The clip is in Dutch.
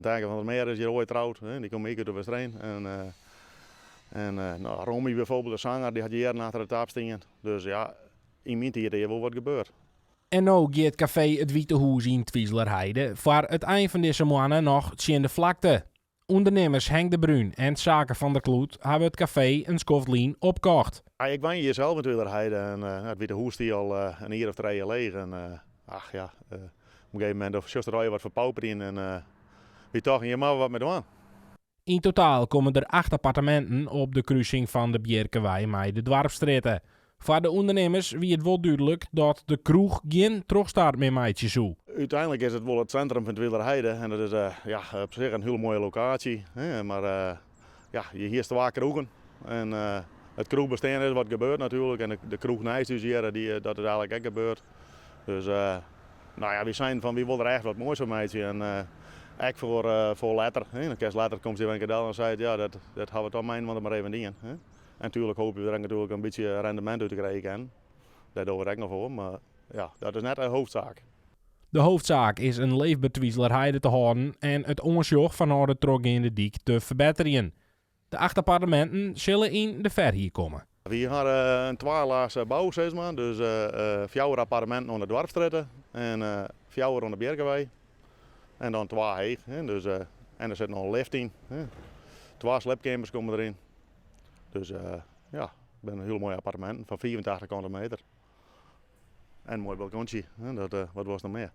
Dagen van der Meer is hier ooit trouwd, die komt mee uit de Westrijn. Nou, Romy bijvoorbeeld, de zanger, die had jaren achter de tafel staan. Dus ja, in mijn tijd is wel wat gebeurd. En nu gaat café Het Witte Hoes in Twieslerheide voor het eind van deze maand nog in de vlakte. Ondernemers Henk de Bruin en Zaken van der Kloet hebben het café een Skoftlien opgekocht. Ja, ik woon hier zelf in Twieslerheide en het Witte Hoes die al een jaar of 3 jaar leeg. En op een gegeven moment of zuster je wat verpauperd in en wie toch hier maar wat met doen. In totaal komen er 8 appartementen op de kruising van de Bjerkewei met de Dwarfstraat. Voor de ondernemers wie het wel duidelijk dat de kroeg geen terugstart meer maatje zo. Uiteindelijk is het wel het centrum van Twieslerheide en dat is op zich een hele mooie locatie. Maar hier is te wakker kroegen. En het kroegbestaan is wat gebeurt natuurlijk en de kroeg naast dus hier, dat is eigenlijk ook gebeurd. Dus we zijn van wie wil er echt wat moois van maatje. En echt voor later. Een keer later komt ze weer en zei ja, dat gaan we toch mijn want maar even dingen. En natuurlijk hopen we er natuurlijk een beetje rendement uit te krijgen. Daar doen we het ook nog voor, maar ja, dat is net de hoofdzaak. De hoofdzaak is een leefbaar Twieslerheide te houden en het ongezocht van de trog in de dik te verbeteren. De 8 appartementen zullen in de ver hier komen. We hadden een 12-laagse bouw, zeg maar. Dus 4 appartementen aan de Dwarfstraat en 4 aan de Bjerkewei. En dan 2 heeg. Dus, en er zit nog een lift in. 2 slaapkamers komen erin. Dus het zijn een heel mooi appartement van 84 meter. En een mooi balkonnetje. Wat was nog meer?